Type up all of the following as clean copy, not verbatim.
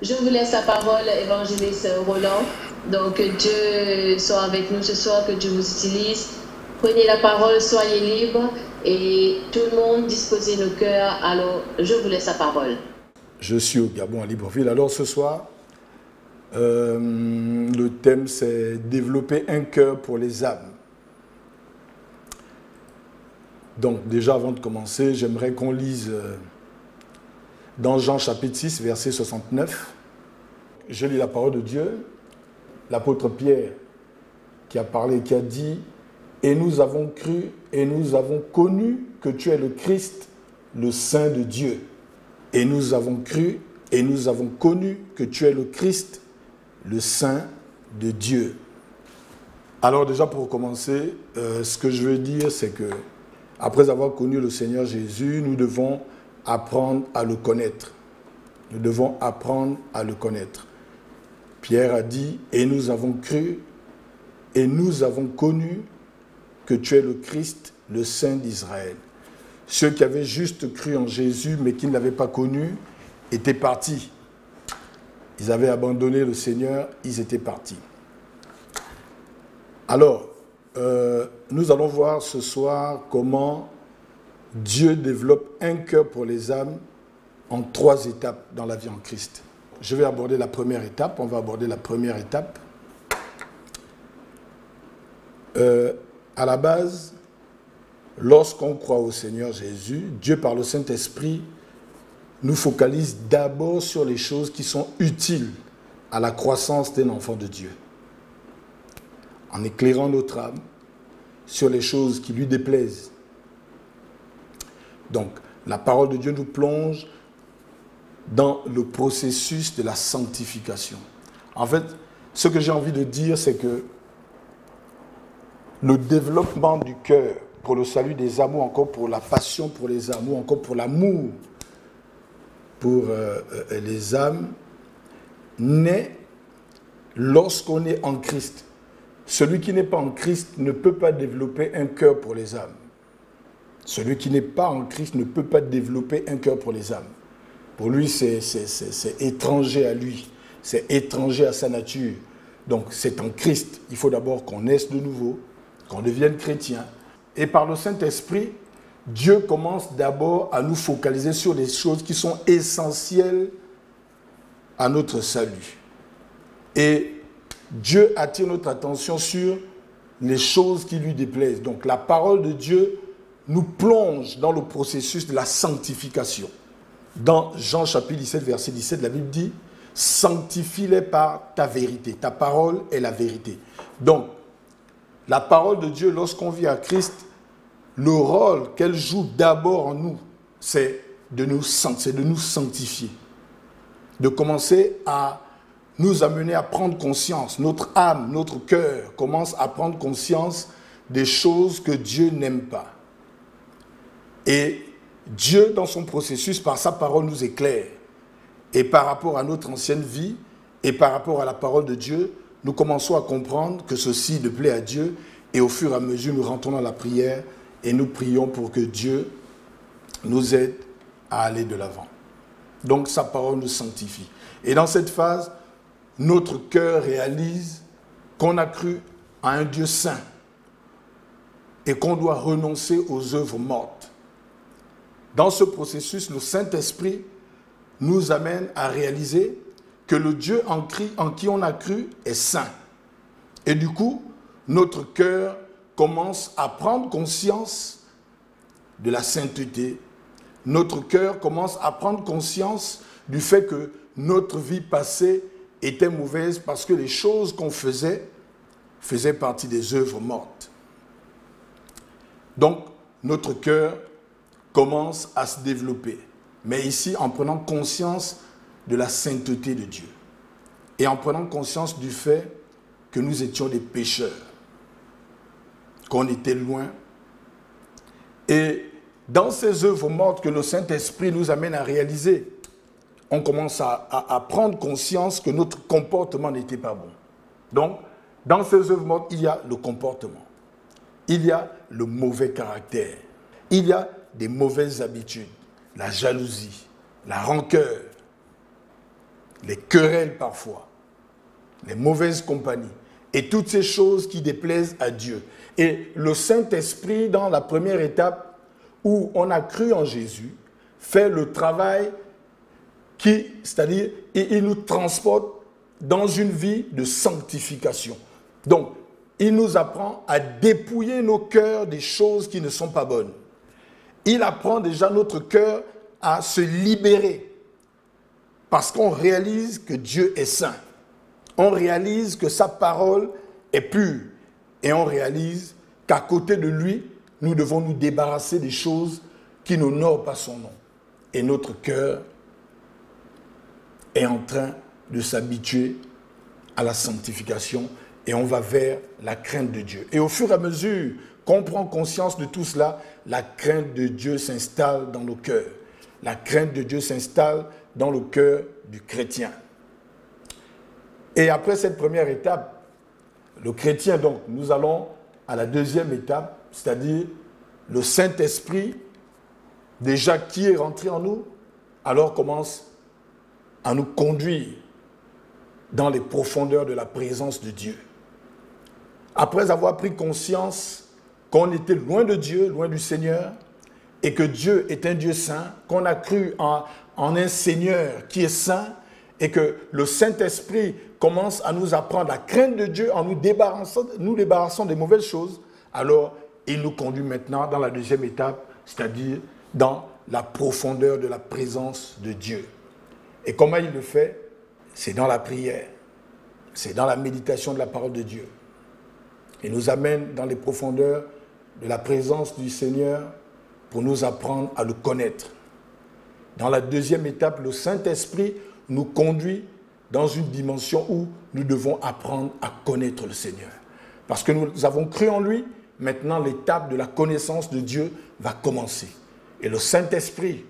Je vous laisse la parole, évangéliste Roland. Donc, que Dieu soit avec nous ce soir, que Dieu vous utilise. Prenez la parole, soyez libres et tout le monde disposez nos cœurs. Alors, je vous laisse la parole. Je suis au Gabon, à Libreville. Alors, ce soir, le thème, c'est développer un cœur pour les âmes. Donc, déjà, avant de commencer, j'aimerais qu'on lise dans Jean chapitre 6, verset 69. Je lis la parole de Dieu. L'apôtre Pierre qui a parlé, qui a dit « Et nous avons cru et nous avons connu que tu es le Christ, le Saint de Dieu. Et nous avons cru et nous avons connu que tu es le Christ, le Saint de Dieu. » Alors déjà pour commencer, ce que je veux dire, c'est que après avoir connu le Seigneur Jésus, nous devons apprendre à le connaître. Nous devons apprendre à le connaître. Pierre a dit, et nous avons cru, et nous avons connu que tu es le Christ, le Saint d'Israël. Ceux qui avaient juste cru en Jésus, mais qui ne l'avaient pas connu, étaient partis. Ils avaient abandonné le Seigneur, ils étaient partis. Alors, nous allons voir ce soir comment Dieu développe un cœur pour les âmes en 3 étapes dans la vie en Christ. Je vais aborder la première étape. On va aborder la première étape. À la base, lorsqu'on croit au Seigneur Jésus, Dieu par le Saint-Esprit nous focalise d'abord sur les choses qui sont utiles à la croissance d'un enfant de Dieu. En éclairant notre âme sur les choses qui lui déplaisent. Donc, la parole de Dieu nous plonge dans le processus de la sanctification. En fait, ce que j'ai envie de dire, c'est que le développement du cœur pour le salut des âmes, ou encore pour la passion pour les âmes, ou encore pour l'amour pour les âmes, naît lorsqu'on est en Christ. Celui qui n'est pas en Christ ne peut pas développer un cœur pour les âmes. Celui qui n'est pas en Christ ne peut pas développer un cœur pour les âmes. Pour lui, c'est étranger à lui, c'est étranger à sa nature. Donc, c'est en Christ. Il faut d'abord qu'on naisse de nouveau, qu'on devienne chrétien. Et par le Saint-Esprit, Dieu commence d'abord à nous focaliser sur les choses qui sont essentielles à notre salut. Et Dieu attire notre attention sur les choses qui lui déplaisent. Donc, la parole de Dieu nous plonge dans le processus de la sanctification. Dans Jean chapitre 17, verset 17, la Bible dit « Sanctifie-les par ta vérité ». Ta parole est la vérité. Donc, la parole de Dieu, lorsqu'on vit à Christ, le rôle qu'elle joue d'abord en nous, c'est de nous sanctifier. De commencer à nous amener à prendre conscience. Notre âme, notre cœur commence à prendre conscience des choses que Dieu n'aime pas. Et Dieu, dans son processus, par sa parole, nous éclaire. Et par rapport à notre ancienne vie, et par rapport à la parole de Dieu, nous commençons à comprendre que ceci ne plaît à Dieu. Et au fur et à mesure, nous rentrons dans la prière et nous prions pour que Dieu nous aide à aller de l'avant. Donc, sa parole nous sanctifie. Et dans cette phase, notre cœur réalise qu'on a cru à un Dieu saint et qu'on doit renoncer aux œuvres mortes. Dans ce processus, le Saint-Esprit nous amène à réaliser que le Dieu en qui on a cru est saint. Et du coup, notre cœur commence à prendre conscience de la sainteté. Notre cœur commence à prendre conscience du fait que notre vie passée était mauvaise parce que les choses qu'on faisait faisaient partie des œuvres mortes. Donc, notre cœur commence à se développer. Mais ici, en prenant conscience de la sainteté de Dieu. Et en prenant conscience du fait que nous étions des pécheurs. Qu'on était loin. Et dans ces œuvres mortes que le Saint-Esprit nous amène à réaliser, on commence à prendre conscience que notre comportement n'était pas bon. Donc, dans ces œuvres mortes, il y a le comportement. Il y a le mauvais caractère. Il y a des mauvaises habitudes, la jalousie, la rancœur, les querelles parfois, les mauvaises compagnies et toutes ces choses qui déplaisent à Dieu. Et le Saint-Esprit, dans la première étape où on a cru en Jésus, fait le travail c'est-à-dire, il nous transporte dans une vie de sanctification. Donc, il nous apprend à dépouiller nos cœurs des choses qui ne sont pas bonnes. Il apprend déjà notre cœur à se libérer parce qu'on réalise que Dieu est saint. On réalise que sa parole est pure et on réalise qu'à côté de lui, nous devons nous débarrasser des choses qui n'honorent pas son nom. Et notre cœur est en train de s'habituer à la sanctification et on va vers la crainte de Dieu. Et au fur et à mesure qu'on prend conscience de tout cela, la crainte de Dieu s'installe dans nos cœurs. La crainte de Dieu s'installe dans le cœur du chrétien. Et après cette première étape, le chrétien, donc, nous allons à la deuxième étape, c'est-à-dire le Saint-Esprit, déjà qui est rentré en nous, alors commence à nous conduire dans les profondeurs de la présence de Dieu. Après avoir pris conscience qu'on était loin de Dieu, loin du Seigneur, et que Dieu est un Dieu saint, qu'on a cru en un Seigneur qui est saint, et que le Saint-Esprit commence à nous apprendre la crainte de Dieu en nous débarrassant des mauvaises choses, alors il nous conduit maintenant dans la deuxième étape, c'est-à-dire dans la profondeur de la présence de Dieu. Et comment il le fait? C'est dans la prière, c'est dans la méditation de la parole de Dieu. Il nous amène dans les profondeurs de la présence du Seigneur pour nous apprendre à le connaître. Dans la deuxième étape, le Saint-Esprit nous conduit dans une dimension où nous devons apprendre à connaître le Seigneur. Parce que nous avons cru en lui, maintenant l'étape de la connaissance de Dieu va commencer. Et le Saint-Esprit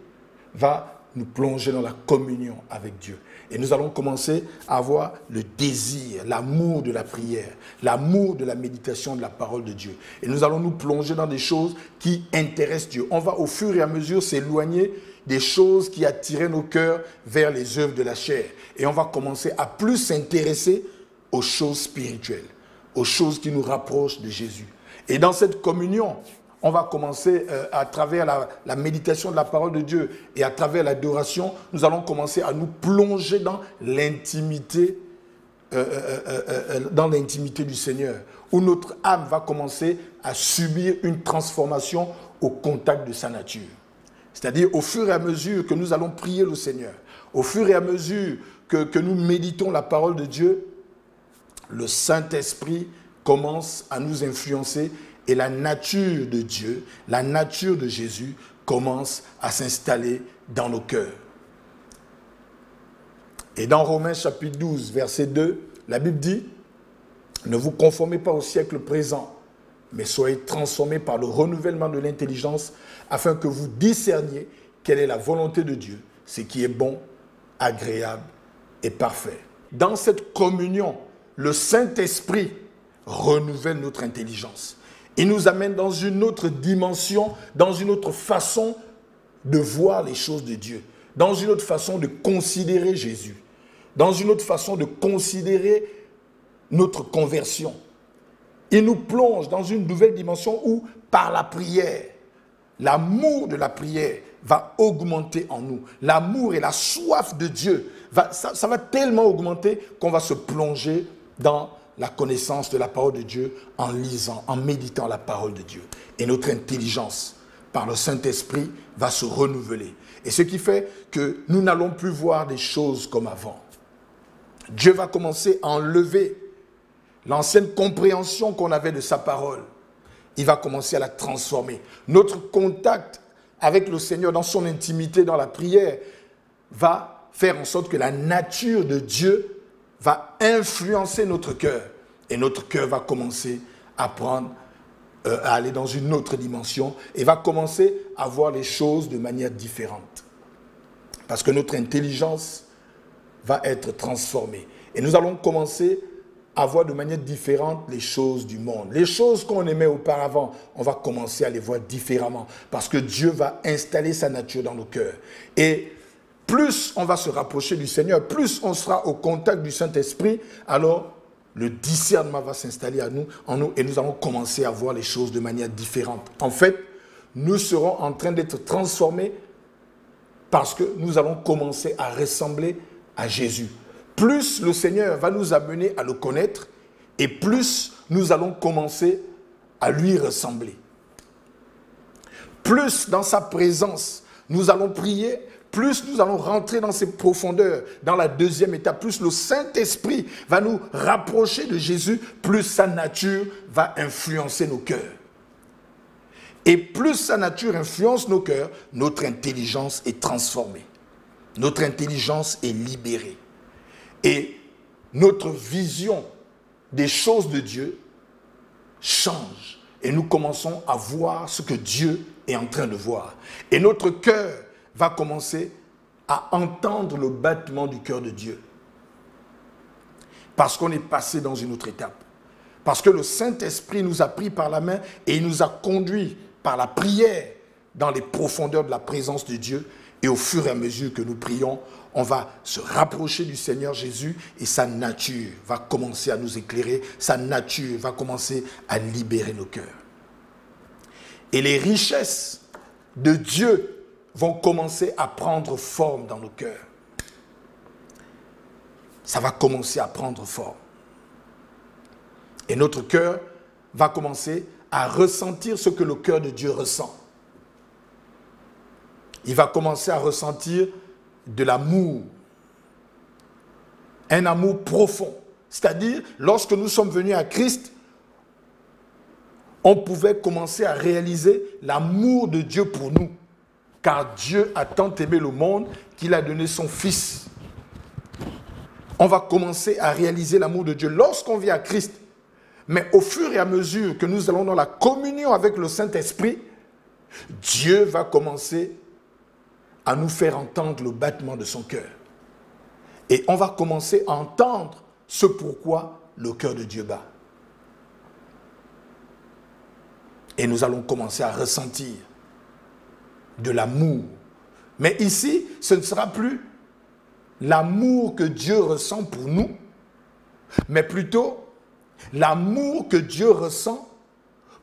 va nous plonger dans la communion avec Dieu. Et nous allons commencer à avoir le désir, l'amour de la prière, l'amour de la méditation de la parole de Dieu. Et nous allons nous plonger dans des choses qui intéressent Dieu. On va au fur et à mesure s'éloigner des choses qui attiraient nos cœurs vers les œuvres de la chair. Et on va commencer à plus s'intéresser aux choses spirituelles, aux choses qui nous rapprochent de Jésus. Et dans cette communion, on va commencer à travers la méditation de la parole de Dieu et à travers l'adoration, nous allons commencer à nous plonger dans l'intimité du Seigneur, où notre âme va commencer à subir une transformation au contact de sa nature. C'est-à-dire au fur et à mesure que nous allons prier le Seigneur, au fur et à mesure que nous méditons la parole de Dieu, le Saint-Esprit commence à nous influencer et la nature de Dieu, la nature de Jésus commence à s'installer dans nos cœurs. Et dans Romains chapitre 12, verset 2, la Bible dit « Ne vous conformez pas au siècle présent, mais soyez transformés par le renouvellement de l'intelligence afin que vous discerniez quelle est la volonté de Dieu, ce qui est bon, agréable et parfait. » Dans cette communion, le Saint-Esprit renouvelle notre intelligence. Il nous amène dans une autre dimension, dans une autre façon de voir les choses de Dieu, dans une autre façon de considérer Jésus, dans une autre façon de considérer notre conversion. Il nous plonge dans une nouvelle dimension où, par la prière, l'amour de la prière va augmenter en nous. L'amour et la soif de Dieu, ça va tellement augmenter qu'on va se plonger dans la connaissance de la parole de Dieu en lisant, en méditant la parole de Dieu. Et notre intelligence, par le Saint-Esprit, va se renouveler. Et ce qui fait que nous n'allons plus voir des choses comme avant. Dieu va commencer à enlever l'ancienne compréhension qu'on avait de sa parole. Il va commencer à la transformer. Notre contact avec le Seigneur dans son intimité, dans la prière, va faire en sorte que la nature de Dieu va influencer notre cœur. Et notre cœur va commencer à aller dans une autre dimension et va commencer à voir les choses de manière différente. Parce que notre intelligence va être transformée. Et nous allons commencer à voir de manière différente les choses du monde. Les choses qu'on aimait auparavant, on va commencer à les voir différemment. Parce que Dieu va installer sa nature dans nos cœurs. Et plus on va se rapprocher du Seigneur, plus on sera au contact du Saint-Esprit, alors le discernement va s'installer en nous et nous allons commencer à voir les choses de manière différente. En fait, nous serons en train d'être transformés parce que nous allons commencer à ressembler à Jésus. Plus le Seigneur va nous amener à le connaître et plus nous allons commencer à lui ressembler. Plus dans sa présence, nous allons prier, plus nous allons rentrer dans ses profondeurs, dans la deuxième étape, plus le Saint-Esprit va nous rapprocher de Jésus, plus sa nature va influencer nos cœurs. Et plus sa nature influence nos cœurs, notre intelligence est transformée. Notre intelligence est libérée. Et notre vision des choses de Dieu change. Et nous commençons à voir ce que Dieu est en train de voir. Et notre cœur va commencer à entendre le battement du cœur de Dieu. Parce qu'on est passé dans une autre étape. Parce que le Saint-Esprit nous a pris par la main et il nous a conduits par la prière dans les profondeurs de la présence de Dieu. Et au fur et à mesure que nous prions, on va se rapprocher du Seigneur Jésus et sa nature va commencer à nous éclairer. Sa nature va commencer à libérer nos cœurs. Et les richesses de Dieu vont commencer à prendre forme dans nos cœurs. Ça va commencer à prendre forme. Et notre cœur va commencer à ressentir ce que le cœur de Dieu ressent. Il va commencer à ressentir de l'amour. Un amour profond. C'est-à-dire, lorsque nous sommes venus à Christ, on pouvait commencer à réaliser l'amour de Dieu pour nous. Car Dieu a tant aimé le monde qu'il a donné son Fils. On va commencer à réaliser l'amour de Dieu lorsqu'on vient à Christ. Mais au fur et à mesure que nous allons dans la communion avec le Saint-Esprit, Dieu va commencer à nous faire entendre le battement de son cœur. Et on va commencer à entendre ce pourquoi le cœur de Dieu bat. Et nous allons commencer à ressentir de l'amour. Mais ici, ce ne sera plus l'amour que Dieu ressent pour nous, mais plutôt l'amour que Dieu ressent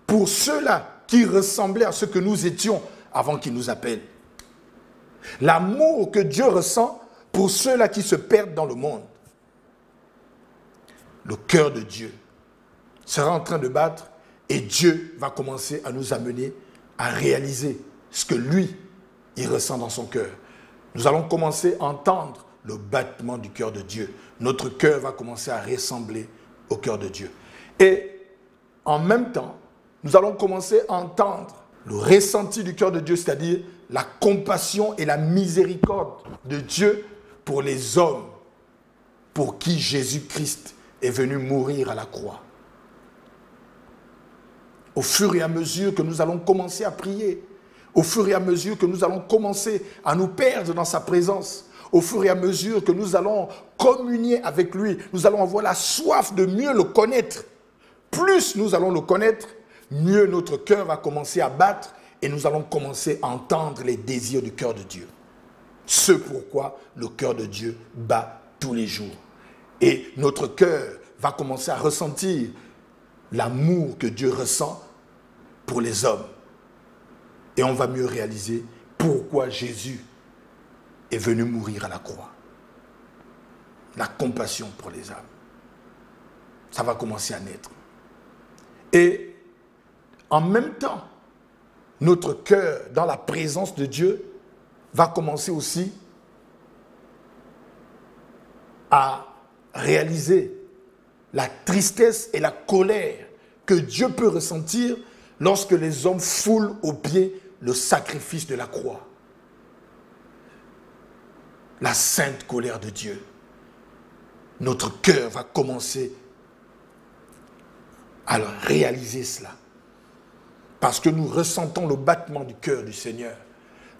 pour ceux-là qui ressemblaient à ce que nous étions avant qu'il nous appelle. L'amour que Dieu ressent pour ceux-là qui se perdent dans le monde. Le cœur de Dieu sera en train de battre et Dieu va commencer à nous amener à réaliser ce que lui, il ressent dans son cœur. Nous allons commencer à entendre le battement du cœur de Dieu. Notre cœur va commencer à ressembler au cœur de Dieu. Et en même temps, nous allons commencer à entendre le ressenti du cœur de Dieu, c'est-à-dire la compassion et la miséricorde de Dieu pour les hommes pour qui Jésus-Christ est venu mourir à la croix. Au fur et à mesure que nous allons commencer à prier, au fur et à mesure que nous allons commencer à nous perdre dans sa présence, au fur et à mesure que nous allons communier avec lui, nous allons avoir la soif de mieux le connaître. Plus nous allons le connaître, mieux notre cœur va commencer à battre et nous allons commencer à entendre les désirs du cœur de Dieu. Ce pourquoi le cœur de Dieu bat tous les jours. Et notre cœur va commencer à ressentir l'amour que Dieu ressent pour les hommes. Et on va mieux réaliser pourquoi Jésus est venu mourir à la croix. La compassion pour les âmes. Ça va commencer à naître. Et en même temps, notre cœur, dans la présence de Dieu, va commencer aussi à réaliser la tristesse et la colère que Dieu peut ressentir lorsque les hommes foulent aux pieds le sacrifice de la croix. La sainte colère de Dieu. Notre cœur va commencer à réaliser cela. Parce que nous ressentons le battement du cœur du Seigneur.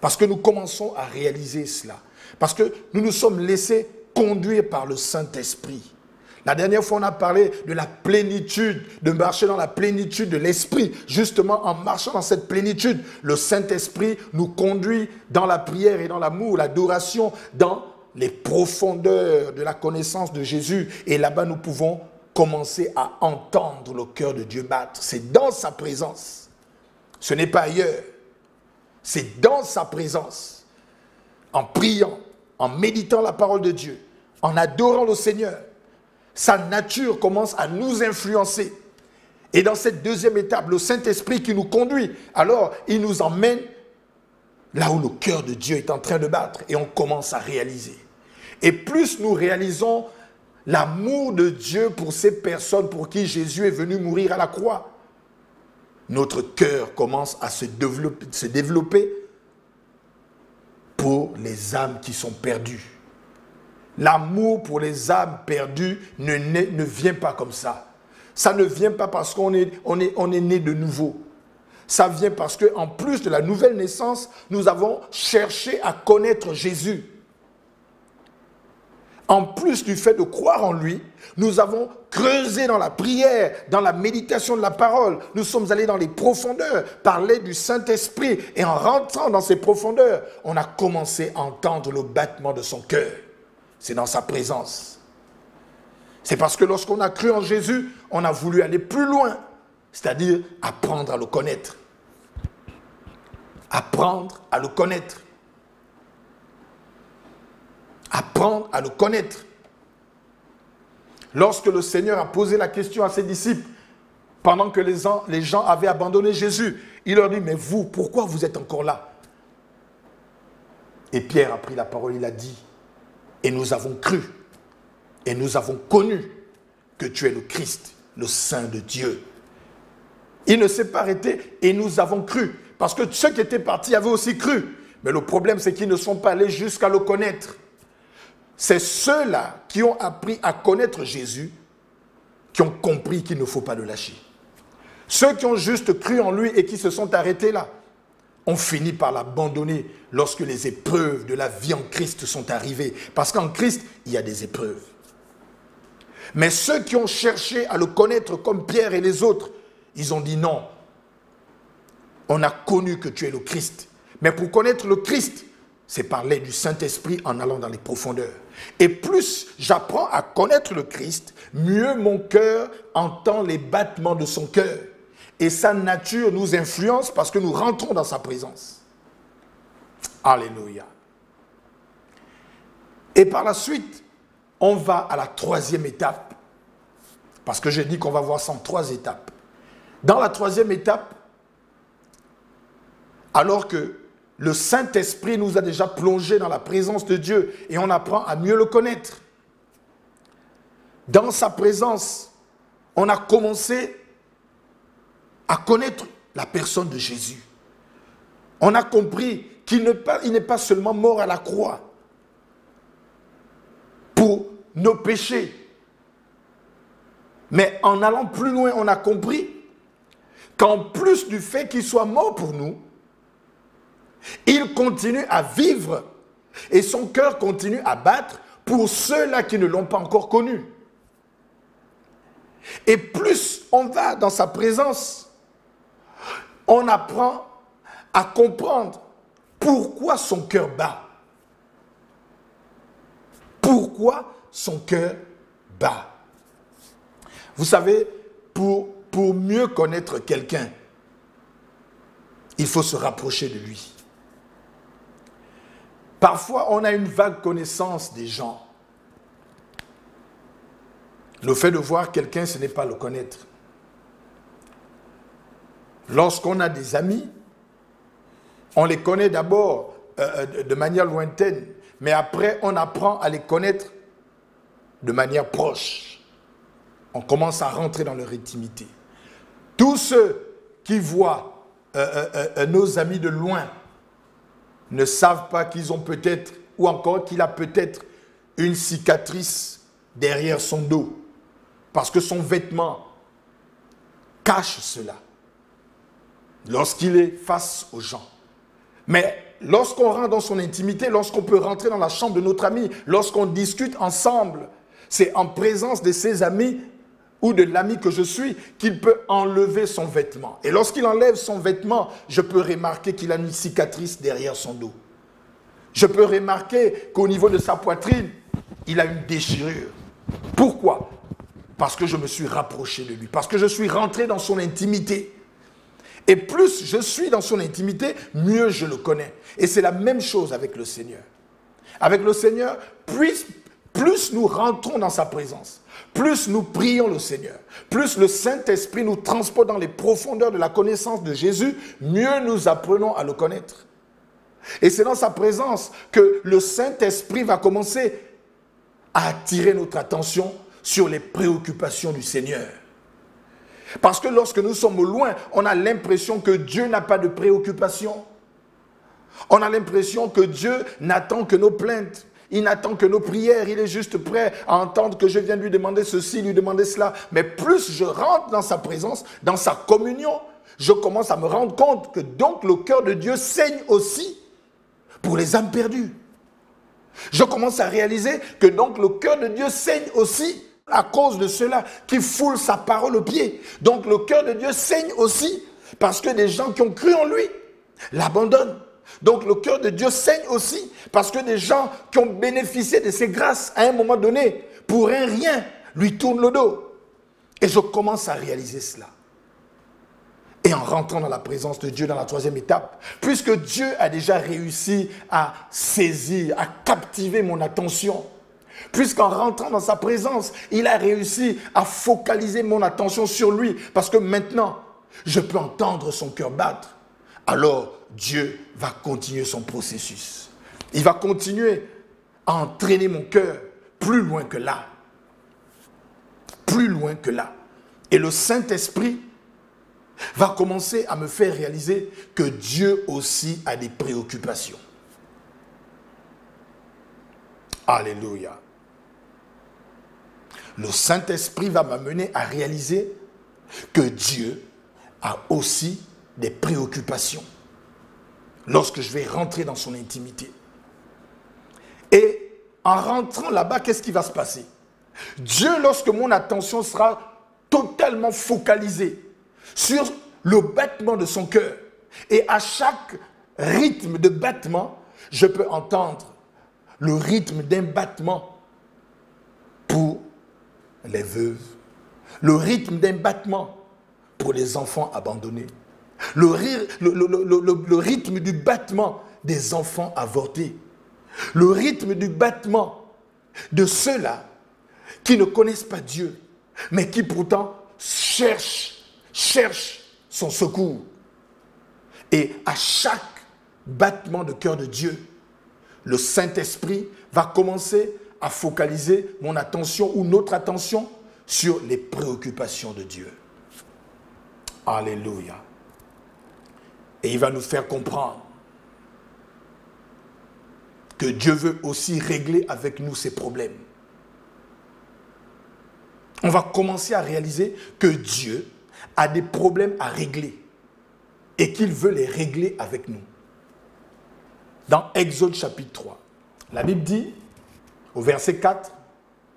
Parce que nous commençons à réaliser cela. Parce que nous nous sommes laissés conduire par le Saint-Esprit. La dernière fois, on a parlé de la plénitude, de marcher dans la plénitude de l'Esprit. Justement, en marchant dans cette plénitude, le Saint-Esprit nous conduit dans la prière et dans l'amour, l'adoration, dans les profondeurs de la connaissance de Jésus. Et là-bas, nous pouvons commencer à entendre le cœur de Dieu battre. C'est dans sa présence. Ce n'est pas ailleurs. C'est dans sa présence. En priant, en méditant la parole de Dieu, en adorant le Seigneur, sa nature commence à nous influencer. Et dans cette deuxième étape, le Saint-Esprit qui nous conduit, alors il nous emmène là où le cœur de Dieu est en train de battre. Et on commence à réaliser. Et plus nous réalisons l'amour de Dieu pour ces personnes pour qui Jésus est venu mourir à la croix, notre cœur commence à se développer pour les âmes qui sont perdues. L'amour pour les âmes perdues ne vient pas comme ça. Ça ne vient pas parce qu'on est né de nouveau. Ça vient parce qu'en plus de la nouvelle naissance, nous avons cherché à connaître Jésus. En plus du fait de croire en lui, nous avons creusé dans la prière, dans la méditation de la parole. Nous sommes allés dans les profondeurs, parler du Saint-Esprit. Et en rentrant dans ces profondeurs, on a commencé à entendre le battement de son cœur. C'est dans sa présence. C'est parce que lorsqu'on a cru en Jésus, on a voulu aller plus loin. C'est-à-dire apprendre à le connaître. Apprendre à le connaître. Apprendre à le connaître. Lorsque le Seigneur a posé la question à ses disciples, pendant que les gens avaient abandonné Jésus, il leur dit, mais vous, pourquoi vous êtes encore là? Et Pierre a pris la parole, il a dit, et nous avons cru, et nous avons connu que tu es le Christ, le Saint de Dieu. Il ne s'est pas arrêté, et nous avons cru, parce que ceux qui étaient partis avaient aussi cru. Mais le problème, c'est qu'ils ne sont pas allés jusqu'à le connaître. C'est ceux-là qui ont appris à connaître Jésus, qui ont compris qu'il ne faut pas le lâcher. Ceux qui ont juste cru en lui et qui se sont arrêtés là, ont fini par l'abandonner lorsque les épreuves de la vie en Christ sont arrivées. Parce qu'en Christ, il y a des épreuves. Mais ceux qui ont cherché à le connaître comme Pierre et les autres, ils ont dit non. On a connu que tu es le Christ. Mais pour connaître le Christ, c'est parler du Saint-Esprit en allant dans les profondeurs. Et plus j'apprends à connaître le Christ, mieux mon cœur entend les battements de son cœur. Et sa nature nous influence parce que nous rentrons dans sa présence. Alléluia. Et par la suite, on va à la troisième étape. Parce que j'ai dit qu'on va voir ça en 3 étapes. Dans la troisième étape, alors que le Saint-Esprit nous a déjà plongés dans la présence de Dieu et on apprend à mieux le connaître. Dans sa présence, on a commencé à connaître la personne de Jésus. On a compris qu'il n'est pas seulement mort à la croix pour nos péchés. Mais en allant plus loin, on a compris qu'en plus du fait qu'il soit mort pour nous, il continue à vivre et son cœur continue à battre pour ceux-là qui ne l'ont pas encore connu. Et plus on va dans sa présence, on apprend à comprendre pourquoi son cœur bat. Pourquoi son cœur bat. Vous savez, pour mieux connaître quelqu'un, il faut se rapprocher de lui. Parfois, on a une vague connaissance des gens. Le fait de voir quelqu'un, ce n'est pas le connaître. Lorsqu'on a des amis, on les connaît d'abord de manière lointaine, mais après, on apprend à les connaître de manière proche. On commence à rentrer dans leur intimité. Tous ceux qui voient nos amis de loin ne savent pas qu'ils ont peut-être, ou encore qu'il a peut-être une cicatrice derrière son dos, parce que son vêtement cache cela, lorsqu'il est face aux gens. Mais lorsqu'on rentre dans son intimité, lorsqu'on peut rentrer dans la chambre de notre ami, lorsqu'on discute ensemble, C'est en présence de ses amis ou de l'ami que je suis qu'il peut enlever son vêtement. Et lorsqu'il enlève son vêtement, je peux remarquer qu'il a une cicatrice derrière son dos. Je peux remarquer qu'au niveau de sa poitrine, il a une déchirure. Pourquoi? Parce que je me suis rapproché de lui, parce que je suis rentré dans son intimité. Et plus je suis dans son intimité, mieux je le connais. Et c'est la même chose avec le Seigneur. Avec le Seigneur, plus nous rentrons dans sa présence, plus nous prions le Seigneur, plus le Saint-Esprit nous transporte dans les profondeurs de la connaissance de Jésus, mieux nous apprenons à le connaître. Et c'est dans sa présence que le Saint-Esprit va commencer à attirer notre attention sur les préoccupations du Seigneur. Parce que lorsque nous sommes au loin, on a l'impression que Dieu n'a pas de préoccupations. On a l'impression que Dieu n'attend que nos plaintes. Il n'attend que nos prières. Il est juste prêt à entendre que je viens lui demander ceci, lui demander cela. Mais plus je rentre dans sa présence, dans sa communion, je commence à me rendre compte que donc le cœur de Dieu saigne aussi pour les âmes perdues. Je commence à réaliser que donc le cœur de Dieu saigne aussi à cause de ceux-là qui foulent sa parole aux pieds. Donc le cœur de Dieu saigne aussi parce que des gens qui ont cru en lui l'abandonnent. Donc le cœur de Dieu saigne aussi parce que des gens qui ont bénéficié de ses grâces à un moment donné, pour un rien, lui tournent le dos. Et je commence à réaliser cela. Et en rentrant dans la présence de Dieu dans la troisième étape, puisque Dieu a déjà réussi à saisir, à captiver mon attention, puisqu'en rentrant dans sa présence, il a réussi à focaliser mon attention sur lui, parce que maintenant, je peux entendre son cœur battre, alors Dieu va continuer son processus. Il va continuer à entraîner mon cœur plus loin que là. Plus loin que là. Et le Saint-Esprit va commencer à me faire réaliser que Dieu aussi a des préoccupations. Alléluia. Le Saint-Esprit va m'amener à réaliser que Dieu a aussi des préoccupations lorsque je vais rentrer dans son intimité. Et en rentrant là-bas, qu'est-ce qui va se passer? Dieu, lorsque mon attention sera totalement focalisée sur le battement de son cœur, et à chaque rythme de battement, je peux entendre le rythme d'un battement pour les veuves, le rythme d'un battement pour les enfants abandonnés, le rythme du battement des enfants avortés, le rythme du battement de ceux-là qui ne connaissent pas Dieu, mais qui pourtant cherchent son secours. Et à chaque battement de cœur de Dieu, le Saint-Esprit va commencer à focaliser mon attention ou notre attention sur les préoccupations de Dieu. Alléluia. Et il va nous faire comprendre que Dieu veut aussi régler avec nous ses problèmes. On va commencer à réaliser que Dieu a des problèmes à régler et qu'il veut les régler avec nous. Dans Exode chapitre 3, la Bible dit, au verset 4,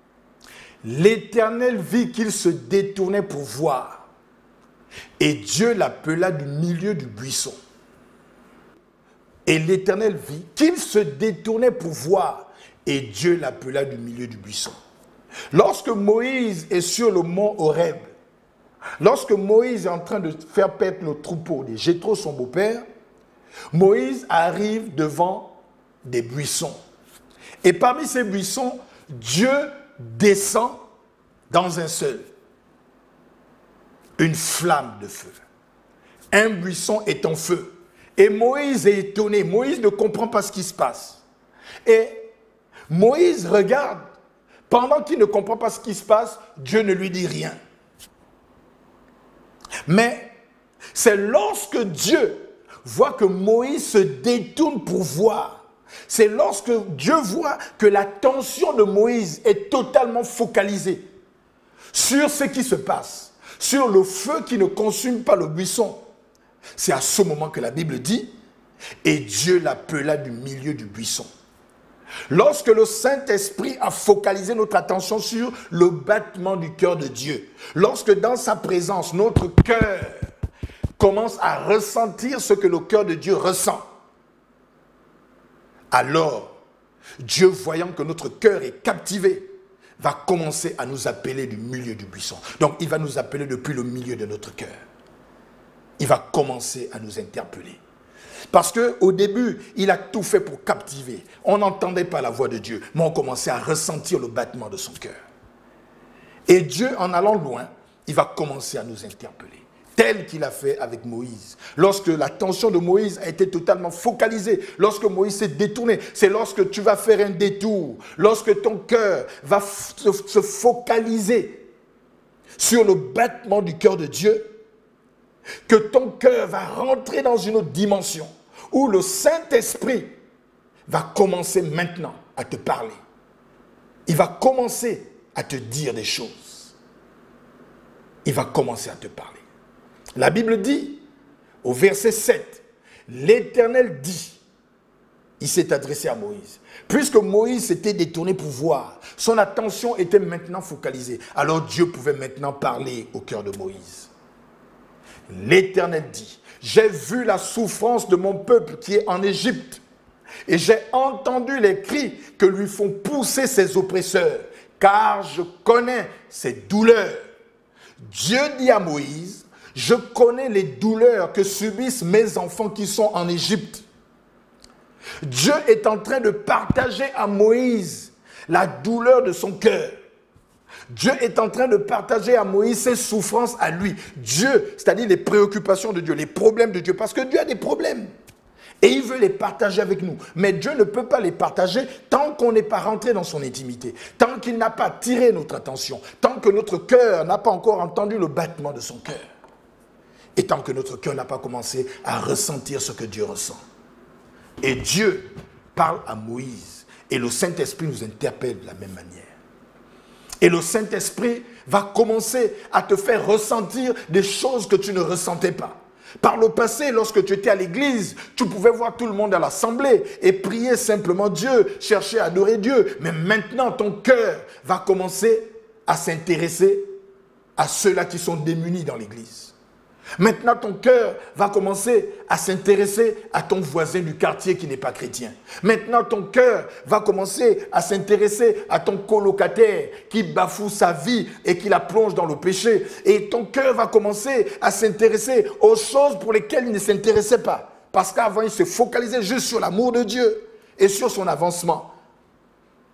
« L'Éternel vit qu'il se détournait pour voir, et Dieu l'appela du milieu du buisson. » Et l'Éternel vit qu'il se détournait pour voir, et Dieu l'appela du milieu du buisson. Lorsque Moïse est sur le mont Horeb, lorsque Moïse est en train de faire paître le troupeau de Jéthro, son beau-père, Moïse arrive devant des buissons. Et parmi ces buissons, Dieu descend dans un seul. Une flamme de feu. Un buisson est en feu. Et Moïse est étonné. Moïse ne comprend pas ce qui se passe. Et Moïse regarde. Pendant qu'il ne comprend pas ce qui se passe, Dieu ne lui dit rien. Mais c'est lorsque Dieu voit que Moïse se détourne pour voir, c'est lorsque Dieu voit que l'attention de Moïse est totalement focalisée sur ce qui se passe, sur le feu qui ne consume pas le buisson. C'est à ce moment que la Bible dit « Et Dieu l'appela du milieu du buisson ». Lorsque le Saint-Esprit a focalisé notre attention sur le battement du cœur de Dieu, lorsque dans sa présence, notre cœur commence à ressentir ce que le cœur de Dieu ressent, alors Dieu, voyant que notre cœur est captivé, va commencer à nous appeler du milieu du buisson. Donc il va nous appeler depuis le milieu de notre cœur. Il va commencer à nous interpeller. Parce qu'au début, il a tout fait pour captiver. On n'entendait pas la voix de Dieu, mais on commençait à ressentir le battement de son cœur. Et Dieu, en allant loin, il va commencer à nous interpeller, tel qu'il a fait avec Moïse. Lorsque l'attention de Moïse a été totalement focalisée, lorsque Moïse s'est détourné, c'est lorsque tu vas faire un détour, lorsque ton cœur va se focaliser sur le battement du cœur de Dieu, que ton cœur va rentrer dans une autre dimension où le Saint-Esprit va commencer maintenant à te parler. Il va commencer à te dire des choses. Il va commencer à te parler. La Bible dit, au verset 7, l'Éternel dit, il s'est adressé à Moïse. Puisque Moïse s'était détourné pour voir, son attention était maintenant focalisée. Alors Dieu pouvait maintenant parler au cœur de Moïse. L'Éternel dit, j'ai vu la souffrance de mon peuple qui est en Égypte, et j'ai entendu les cris que lui font pousser ses oppresseurs, car je connais ses douleurs. Dieu dit à Moïse, je connais les douleurs que subissent mes enfants qui sont en Égypte. Dieu est en train de partager à Moïse la douleur de son cœur. Dieu est en train de partager à Moïse ses souffrances à lui. Dieu, c'est-à-dire les préoccupations de Dieu, les problèmes de Dieu. Parce que Dieu a des problèmes. Et il veut les partager avec nous. Mais Dieu ne peut pas les partager tant qu'on n'est pas rentré dans son intimité. Tant qu'il n'a pas attiré notre attention. Tant que notre cœur n'a pas encore entendu le battement de son cœur. Et tant que notre cœur n'a pas commencé à ressentir ce que Dieu ressent. Et Dieu parle à Moïse. Et le Saint-Esprit nous interpelle de la même manière. Et le Saint-Esprit va commencer à te faire ressentir des choses que tu ne ressentais pas. Par le passé, lorsque tu étais à l'église, tu pouvais voir tout le monde à l'assemblée et prier simplement Dieu, chercher à adorer Dieu. Mais maintenant, ton cœur va commencer à s'intéresser à ceux-là qui sont démunis dans l'église. Maintenant, ton cœur va commencer à s'intéresser à ton voisin du quartier qui n'est pas chrétien. Maintenant, ton cœur va commencer à s'intéresser à ton colocataire qui bafoue sa vie et qui la plonge dans le péché. Et ton cœur va commencer à s'intéresser aux choses pour lesquelles il ne s'intéressait pas. Parce qu'avant, il se focalisait juste sur l'amour de Dieu et sur son avancement.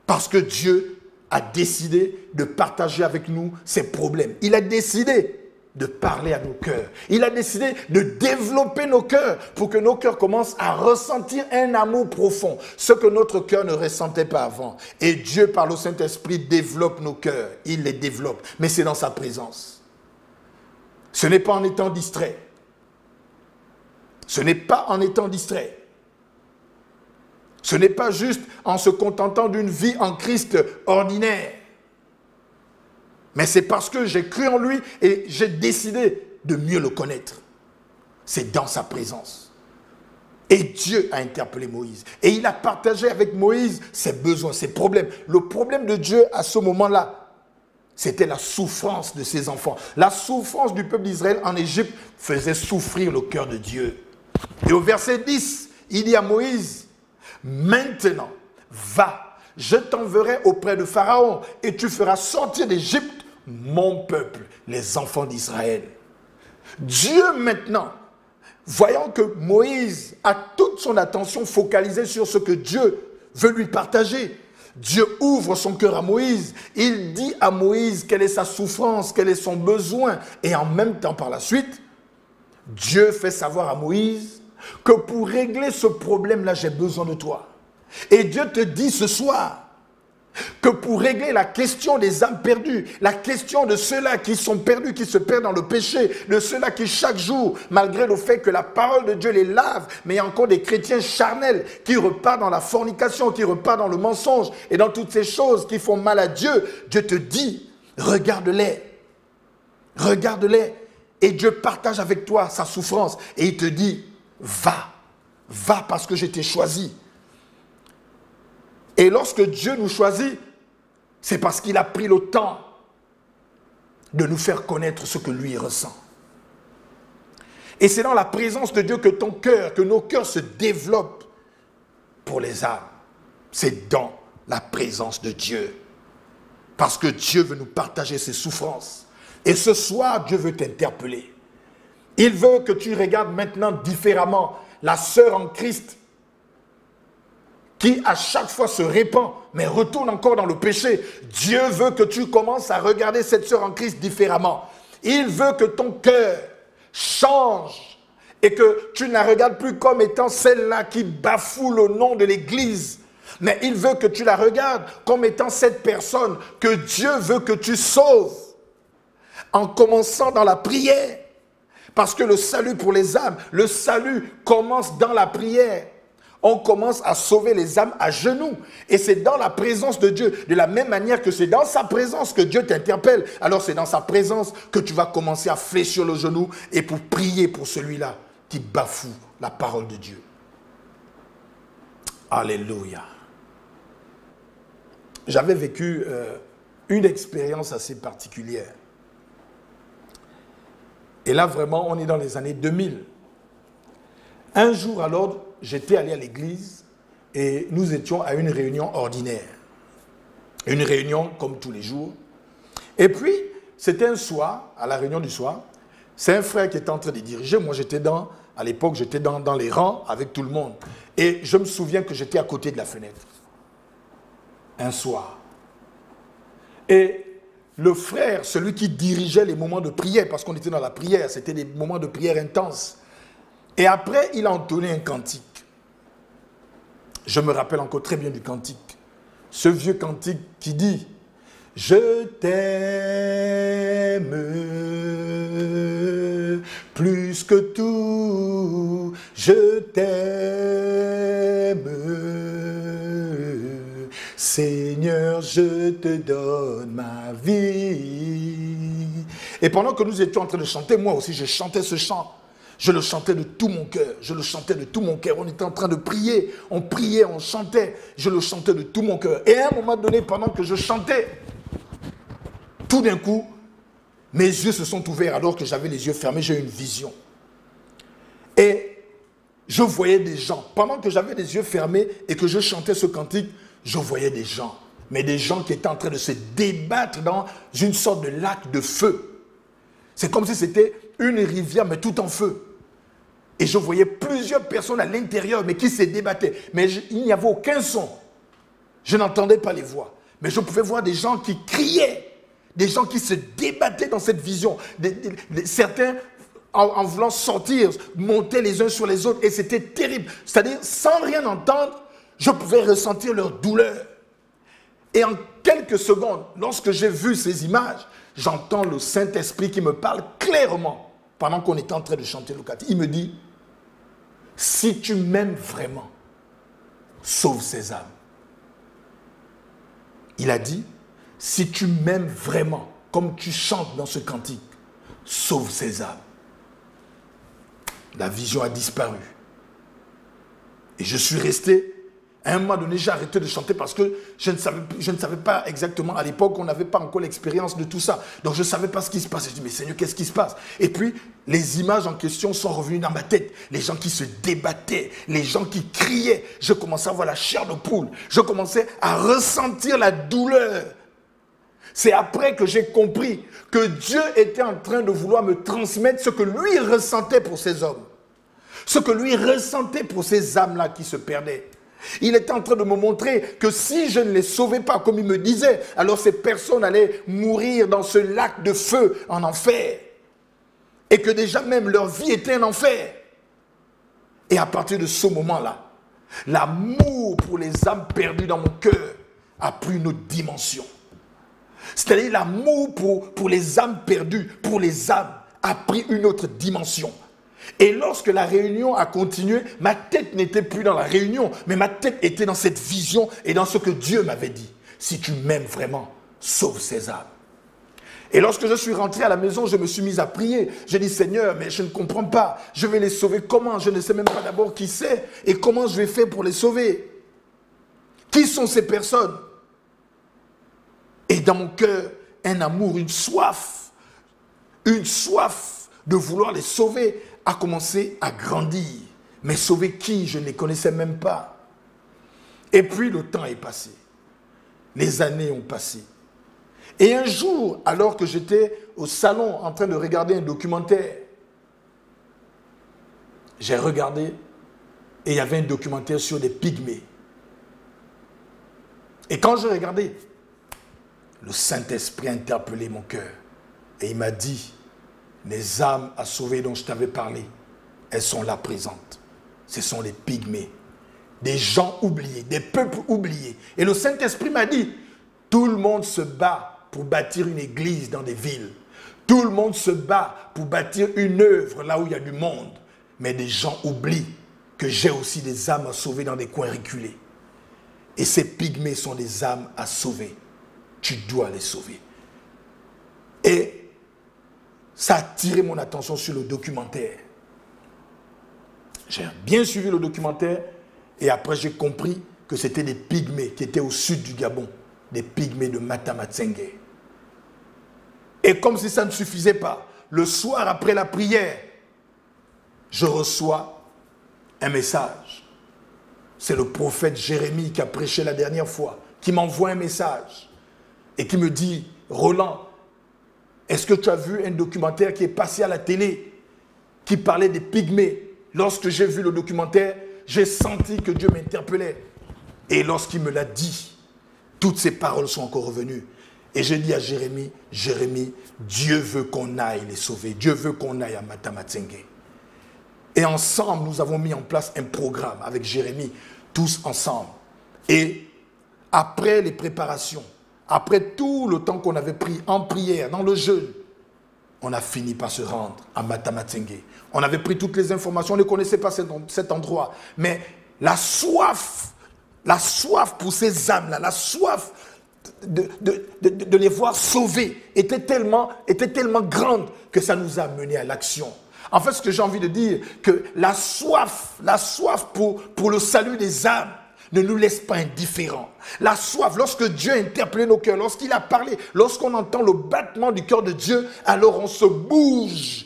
Parce que Dieu a décidé de partager avec nous ses problèmes. Il a décidé de parler à nos cœurs. Il a décidé de développer nos cœurs pour que nos cœurs commencent à ressentir un amour profond, ce que notre cœur ne ressentait pas avant. Et Dieu, par le Saint-Esprit, développe nos cœurs. Il les développe, mais c'est dans sa présence. Ce n'est pas en étant distrait. Ce n'est pas en étant distrait. Ce n'est pas juste en se contentant d'une vie en Christ ordinaire. Mais c'est parce que j'ai cru en lui et j'ai décidé de mieux le connaître. C'est dans sa présence. Et Dieu a interpellé Moïse. Et il a partagé avec Moïse ses besoins, ses problèmes. Le problème de Dieu à ce moment-là, c'était la souffrance de ses enfants. La souffrance du peuple d'Israël en Égypte faisait souffrir le cœur de Dieu. Et au verset 10, il dit à Moïse, « Maintenant, va, je t'enverrai auprès de Pharaon et tu feras sortir d'Égypte mon peuple, les enfants d'Israël. » Dieu maintenant, voyant que Moïse a toute son attention focalisée sur ce que Dieu veut lui partager, Dieu ouvre son cœur à Moïse. Il dit à Moïse quelle est sa souffrance, quel est son besoin. Et en même temps, par la suite, Dieu fait savoir à Moïse que pour régler ce problème-là, j'ai besoin de toi. Et Dieu te dit ce soir que pour régler la question des âmes perdues, la question de ceux-là qui sont perdus, qui se perdent dans le péché, de ceux-là qui chaque jour, malgré le fait que la parole de Dieu les lave, mais il y a encore des chrétiens charnels qui repartent dans la fornication, qui repartent dans le mensonge et dans toutes ces choses qui font mal à Dieu. Dieu te dit, regarde-les, regarde-les. Et Dieu partage avec toi sa souffrance et il te dit, va parce que je t'ai choisi. Et lorsque Dieu nous choisit, c'est parce qu'il a pris le temps de nous faire connaître ce que lui ressent. Et c'est dans la présence de Dieu que ton cœur, que nos cœurs se développent pour les âmes. C'est dans la présence de Dieu. Parce que Dieu veut nous partager ses souffrances. Et ce soir, Dieu veut t'interpeller. Il veut que tu regardes maintenant différemment la sœur en Christ qui à chaque fois se répand, mais retourne encore dans le péché. Dieu veut que tu commences à regarder cette sœur en Christ différemment. Il veut que ton cœur change et que tu ne la regardes plus comme étant celle-là qui bafoue le nom de l'Église. Mais il veut que tu la regardes comme étant cette personne que Dieu veut que tu sauves. En commençant dans la prière. Parce que le salut pour les âmes, le salut commence dans la prière. On commence à sauver les âmes à genoux. Et c'est dans la présence de Dieu. De la même manière que c'est dans sa présence que Dieu t'interpelle. Alors c'est dans sa présence que tu vas commencer à fléchir le genou et pour prier pour celui-là qui bafoue la parole de Dieu. Alléluia. J'avais vécu une expérience assez particulière. Et là, vraiment, on est dans les années 2000. Un jour, alors, j'étais allé à l'église et nous étions à une réunion ordinaire. Une réunion comme tous les jours. Et puis, c'était un soir, à la réunion du soir, c'est un frère qui était en train de diriger. Moi, à l'époque, j'étais dans les rangs avec tout le monde. Et je me souviens que j'étais à côté de la fenêtre. Un soir. Et le frère, celui qui dirigeait les moments de prière, parce qu'on était dans la prière, c'était des moments de prière intenses. Et après, il a entonné un cantique. Je me rappelle encore très bien du cantique. Ce vieux cantique qui dit « Je t'aime plus que tout, je t'aime. Seigneur, je te donne ma vie. » Et pendant que nous étions en train de chanter, moi aussi, je chantais ce chant. Je le chantais de tout mon cœur. Je le chantais de tout mon cœur. On était en train de prier. On priait, on chantait. Je le chantais de tout mon cœur. Et à un moment donné, pendant que je chantais, tout d'un coup, mes yeux se sont ouverts alors que j'avais les yeux fermés. J'ai eu une vision. Et je voyais des gens. Pendant que j'avais les yeux fermés et que je chantais ce cantique, je voyais des gens. Mais des gens qui étaient en train de se débattre dans une sorte de lac de feu. C'est comme si c'était une rivière, mais tout en feu. Et je voyais plusieurs personnes à l'intérieur, mais qui se débattaient. Mais il n'y avait aucun son. Je n'entendais pas les voix. Mais je pouvais voir des gens qui criaient. Des gens qui se débattaient dans cette vision. Certains, en voulant sortir, montaient les uns sur les autres. Et c'était terrible. C'est-à-dire, sans rien entendre, je pouvais ressentir leur douleur. Et en quelques secondes, lorsque j'ai vu ces images, j'entends le Saint-Esprit qui me parle clairement pendant qu'on était en train de chanter le cantique. Il me dit, si tu m'aimes vraiment, sauve ces âmes. Il a dit, si tu m'aimes vraiment, comme tu chantes dans ce cantique, sauve ces âmes. La vision a disparu. Et je suis resté. À un moment donné, j'ai arrêté de chanter parce que je ne savais pas exactement, à l'époque, on n'avait pas encore l'expérience de tout ça. Donc, je ne savais pas ce qui se passait. Je dis, mais Seigneur, qu'est-ce qui se passe? Et puis, les images en question sont revenues dans ma tête. Les gens qui se débattaient, les gens qui criaient. Je commençais à voir la chair de poule. Je commençais à ressentir la douleur. C'est après que j'ai compris que Dieu était en train de vouloir me transmettre ce que lui ressentait pour ces hommes. Ce que lui ressentait pour ces âmes-là qui se perdaient. Il était en train de me montrer que si je ne les sauvais pas, comme il me disait, alors ces personnes allaient mourir dans ce lac de feu en enfer. Et que déjà même leur vie était un enfer. Et à partir de ce moment-là, l'amour pour les âmes perdues dans mon cœur a pris une autre dimension. C'est-à-dire l'amour pour les âmes perdues, pour les âmes, a pris une autre dimension. Et lorsque la réunion a continué, ma tête n'était plus dans la réunion, mais ma tête était dans cette vision et dans ce que Dieu m'avait dit. Si tu m'aimes vraiment, sauve ces âmes. Et lorsque je suis rentré à la maison, je me suis mis à prier. J'ai dit, Seigneur, mais je ne comprends pas. Je vais les sauver comment? Je ne sais même pas d'abord qui c'est et comment je vais faire pour les sauver. Qui sont ces personnes? Et dans mon cœur, un amour, une soif de vouloir les sauver a commencé à grandir. Mais sauver qui? Je ne les connaissais même pas. Et puis le temps est passé. Les années ont passé. Et un jour, alors que j'étais au salon en train de regarder un documentaire, j'ai regardé et il y avait un documentaire sur des pygmées. Et quand je regardais, le Saint-Esprit a interpellé mon cœur. Et il m'a dit, les âmes à sauver dont je t'avais parlé, elles sont là présentes. Ce sont les pygmées. Des gens oubliés, des peuples oubliés. Et le Saint-Esprit m'a dit, tout le monde se bat pour bâtir une église dans des villes. Tout le monde se bat pour bâtir une œuvre là où il y a du monde. Mais des gens oublient que j'ai aussi des âmes à sauver dans des coins reculés. Et ces pygmées sont des âmes à sauver. Tu dois les sauver. Et ça a attiré mon attention sur le documentaire. J'ai bien suivi le documentaire et après j'ai compris que c'était des pygmées qui étaient au sud du Gabon, des pygmées de Matamatsenge. Et comme si ça ne suffisait pas, le soir après la prière, je reçois un message. C'est le prophète Jérémie qui a prêché la dernière fois, qui m'envoie un message et qui me dit, Roland, est-ce que tu as vu un documentaire qui est passé à la télé qui parlait des pygmées? Lorsque j'ai vu le documentaire, j'ai senti que Dieu m'interpellait. Et lorsqu'il me l'a dit, toutes ces paroles sont encore revenues. Et j'ai dit à Jérémie, Jérémie, Dieu veut qu'on aille les sauver. Dieu veut qu'on aille à Matamatsenge. Et ensemble, nous avons mis en place un programme avec Jérémie, tous ensemble. Et après les préparations, après tout le temps qu'on avait pris en prière, dans le jeûne, on a fini par se rendre à Matamatsenge. On avait pris toutes les informations, on ne connaissait pas cet endroit. Mais la soif pour ces âmes-là, la soif de les voir sauvés était tellement grande que ça nous a menés à l'action. En fait, ce que j'ai envie de dire, que la soif pour le salut des âmes ne nous laisse pas indifférents. La soif, lorsque Dieu a interpellé nos cœurs, lorsqu'il a parlé, lorsqu'on entend le battement du cœur de Dieu, alors on se bouge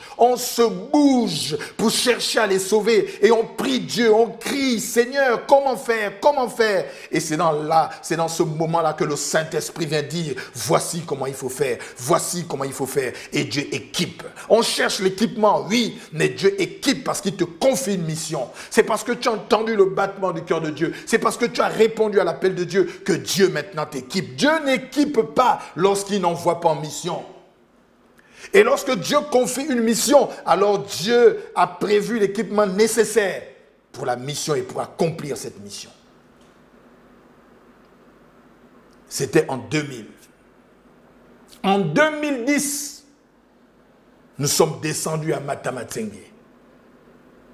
pour chercher à les sauver. Et on prie Dieu, on crie, Seigneur, comment faire? Et c'est dans ce moment-là que le Saint-Esprit vient dire, voici comment il faut faire, voici comment il faut faire. Et Dieu équipe. On cherche l'équipement, oui, mais Dieu équipe parce qu'il te confie une mission. C'est parce que tu as entendu le battement du cœur de Dieu. C'est parce que tu as répondu à l'appel de Dieu que Dieu maintenant t'équipe. Dieu n'équipe pas lorsqu'il n'envoie pas en mission. Et lorsque Dieu confie une mission, alors Dieu a prévu l'équipement nécessaire pour la mission et pour accomplir cette mission. C'était en 2000. En 2010, nous sommes descendus à Matamatsenge.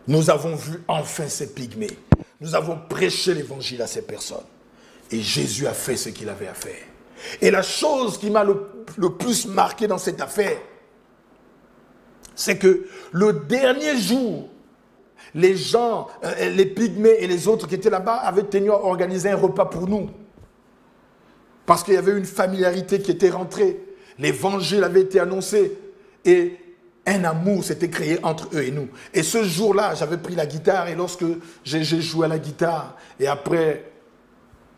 Nous avons vu enfin ces pygmées. Nous avons prêché l'évangile à ces personnes. Et Jésus a fait ce qu'il avait à faire. Et la chose qui m'a le plus marqué dans cette affaire, c'est que le dernier jour, les gens, les pygmées et les autres qui étaient là-bas avaient tenu à organiser un repas pour nous. Parce qu'il y avait une familiarité qui était rentrée. L'évangile avait été annoncé. Et un amour s'était créé entre eux et nous. Et ce jour-là, j'avais pris la guitare et lorsque j'ai joué à la guitare, et après,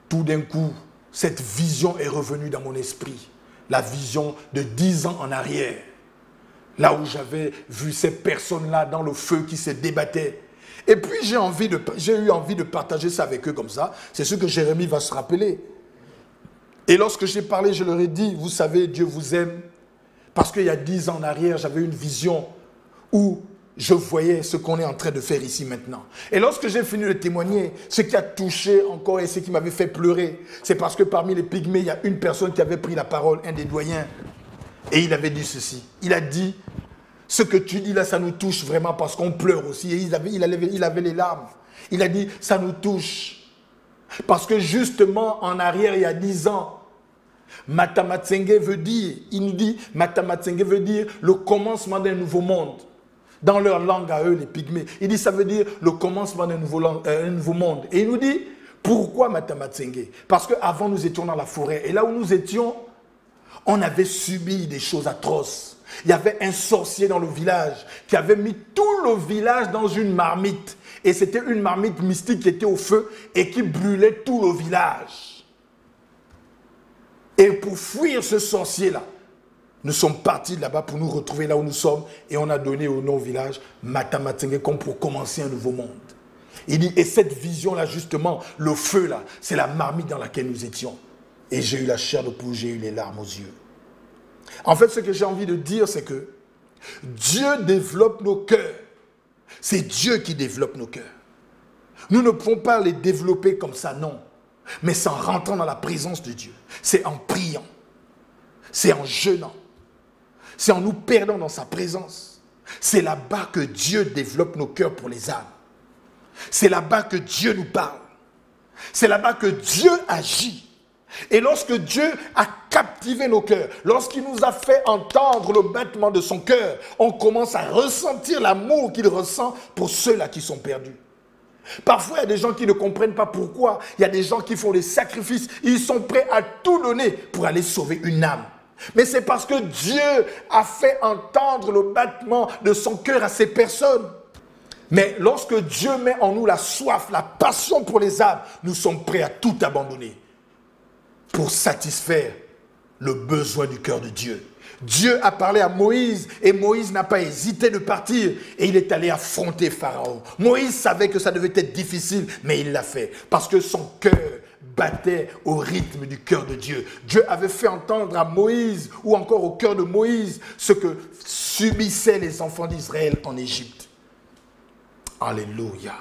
tout d'un coup, cette vision est revenue dans mon esprit. La vision de 10 ans en arrière. Là où j'avais vu ces personnes-là dans le feu qui se débattaient. Et puis j'ai eu envie de partager ça avec eux comme ça. C'est ce que Jérémie va se rappeler. Et lorsque j'ai parlé, je leur ai dit, vous savez, Dieu vous aime. Parce qu'il y a 10 ans en arrière, j'avais une vision où je voyais ce qu'on est en train de faire ici maintenant. Et lorsque j'ai fini de témoigner, ce qui a touché encore et ce qui m'avait fait pleurer, c'est parce que parmi les pygmées, il y a une personne qui avait pris la parole, un des doyens. Et il avait dit ceci. Il a dit, ce que tu dis là, ça nous touche vraiment parce qu'on pleure aussi. Et il avait les larmes. Il a dit, ça nous touche. Parce que justement, en arrière, il y a 10 ans, Matamatsenge veut dire, il nous dit, Matamatsenge veut dire le commencement d'un nouveau monde. Dans leur langue à eux, les pygmées. Il dit, ça veut dire le commencement d'un nouveau monde. Et il nous dit, Pourquoi Matamatsenge? Parce qu'avant, nous étions dans la forêt. Et là où nous étions, on avait subi des choses atroces. Il y avait un sorcier dans le village qui avait mis tout le village dans une marmite. Et c'était une marmite mystique qui était au feu et qui brûlait tout le village. Et pour fuir ce sorcier-là, nous sommes partis de là-bas pour nous retrouver là où nous sommes. Et on a donné au nom village Matamatsenge comme pour commencer un nouveau monde. Il dit, et cette vision-là, justement, le feu-là, c'est la marmite dans laquelle nous étions. Et j'ai eu la chair de poule, j'ai eu les larmes aux yeux. En fait, ce que j'ai envie de dire, c'est que Dieu développe nos cœurs. C'est Dieu qui développe nos cœurs. Nous ne pouvons pas les développer comme ça, non. Mais c'est en rentrant dans la présence de Dieu. C'est en priant. C'est en jeûnant. C'est en nous perdant dans sa présence. C'est là-bas que Dieu développe nos cœurs pour les âmes. C'est là-bas que Dieu nous parle. C'est là-bas que Dieu agit. Et lorsque Dieu a captivé nos cœurs, lorsqu'il nous a fait entendre le battement de son cœur, on commence à ressentir l'amour qu'il ressent pour ceux-là qui sont perdus. Parfois, il y a des gens qui ne comprennent pas pourquoi. Il y a des gens qui font des sacrifices. Ils sont prêts à tout donner pour aller sauver une âme. Mais c'est parce que Dieu a fait entendre le battement de son cœur à ces personnes. Mais lorsque Dieu met en nous la soif, la passion pour les âmes, nous sommes prêts à tout abandonner pour satisfaire le besoin du cœur de Dieu. Dieu a parlé à Moïse et Moïse n'a pas hésité de partir et il est allé affronter Pharaon. Moïse savait que ça devait être difficile, mais il l'a fait parce que son cœur battait au rythme du cœur de Dieu. Dieu avait fait entendre à Moïse ou encore au cœur de Moïse ce que subissaient les enfants d'Israël en Égypte. Alléluia.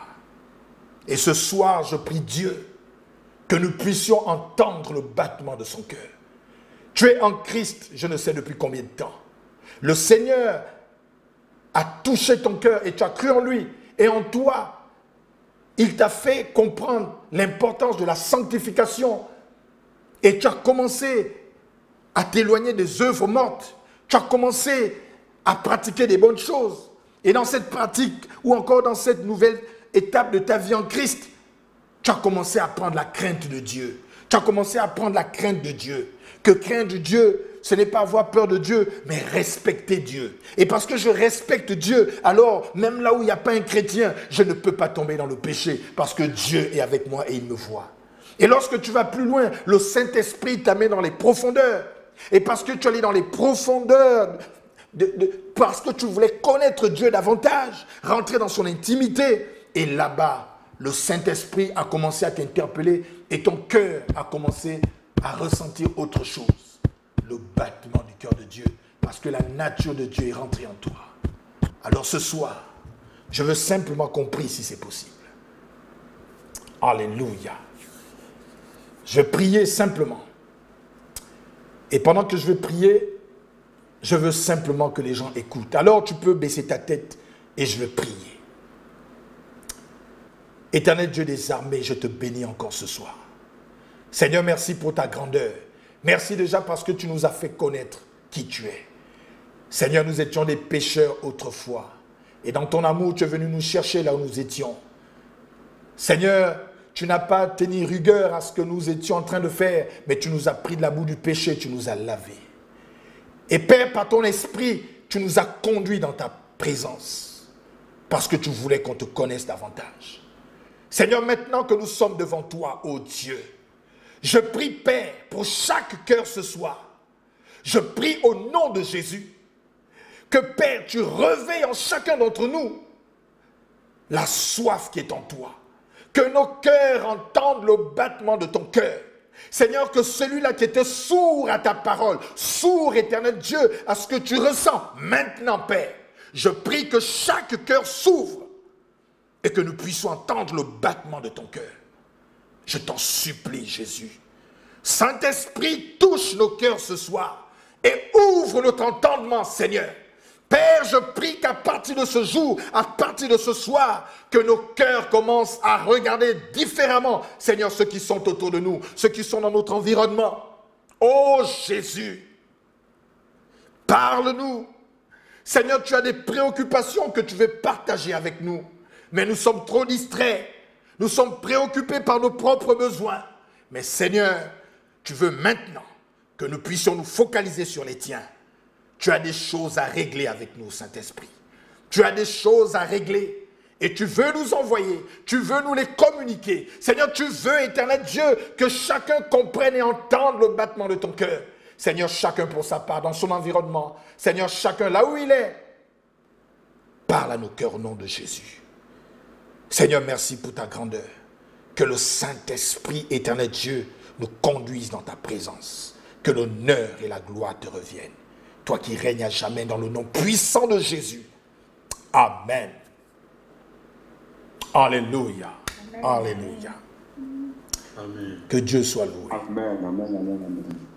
Et ce soir, je prie Dieu que nous puissions entendre le battement de son cœur. Tu es en Christ, je ne sais depuis combien de temps. Le Seigneur a touché ton cœur et tu as cru en lui. Et en toi, il t'a fait comprendre l'importance de la sanctification. Et tu as commencé à t'éloigner des œuvres mortes. Tu as commencé à pratiquer des bonnes choses. Et dans cette pratique, ou encore dans cette nouvelle étape de ta vie en Christ, tu as commencé à prendre la crainte de Dieu. Tu as commencé à prendre la crainte de Dieu. Que craindre Dieu, ce n'est pas avoir peur de Dieu, mais respecter Dieu. Et parce que je respecte Dieu, alors même là où il n'y a pas un chrétien, je ne peux pas tomber dans le péché. Parce que Dieu est avec moi et il me voit. Et lorsque tu vas plus loin, le Saint-Esprit t'amène dans les profondeurs. Et parce que tu allais dans les profondeurs, parce que tu voulais connaître Dieu davantage, rentrer dans son intimité. Et là-bas, le Saint-Esprit a commencé à t'interpeller et ton cœur a commencé à ressentir autre chose. Le battement du cœur de Dieu. Parce que la nature de Dieu est rentrée en toi. Alors ce soir, je veux simplement qu'on prie si c'est possible. Alléluia. Je vais prier simplement. Et pendant que je vais prier, je veux simplement que les gens écoutent. Alors tu peux baisser ta tête et je vais prier. Éternel Dieu des armées, je te bénis encore ce soir. Seigneur, merci pour ta grandeur. Merci déjà parce que tu nous as fait connaître qui tu es. Seigneur, nous étions des pécheurs autrefois. Et dans ton amour, tu es venu nous chercher là où nous étions. Seigneur, tu n'as pas tenu rigueur à ce que nous étions en train de faire, mais tu nous as pris de la boue du péché, tu nous as lavés. Et Père, par ton esprit, tu nous as conduits dans ta présence. Parce que tu voulais qu'on te connaisse davantage. Seigneur, maintenant que nous sommes devant toi, ô Dieu, je prie, Père, pour chaque cœur ce soir. Je prie au nom de Jésus que, Père, tu réveilles en chacun d'entre nous la soif qui est en toi. Que nos cœurs entendent le battement de ton cœur. Seigneur, que celui-là qui était sourd à ta parole, sourd, éternel Dieu, à ce que tu ressens, maintenant, Père, je prie que chaque cœur s'ouvre et que nous puissions entendre le battement de ton cœur. Je t'en supplie, Jésus. Saint-Esprit, touche nos cœurs ce soir et ouvre notre entendement, Seigneur. Père, je prie qu'à partir de ce jour, à partir de ce soir, que nos cœurs commencent à regarder différemment, Seigneur, ceux qui sont autour de nous, ceux qui sont dans notre environnement. Oh Jésus, parle-nous. Seigneur, tu as des préoccupations que tu veux partager avec nous, mais nous sommes trop distraits. Nous sommes préoccupés par nos propres besoins. Mais Seigneur, tu veux maintenant que nous puissions nous focaliser sur les tiens. Tu as des choses à régler avec nous, Saint-Esprit. Tu as des choses à régler. Et tu veux nous envoyer, tu veux nous les communiquer. Seigneur, tu veux, éternel Dieu, que chacun comprenne et entende le battement de ton cœur. Seigneur, chacun pour sa part, dans son environnement. Seigneur, chacun là où il est. Parle à nos cœurs au nom de Jésus. Seigneur, merci pour ta grandeur. Que le Saint-Esprit, éternel Dieu, nous conduise dans ta présence. Que l'honneur et la gloire te reviennent. Toi qui règnes à jamais dans le nom puissant de Jésus. Amen. Alléluia. Amen. Alléluia. Amen. Que Dieu soit loué. Amen. Amen. Amen. Amen.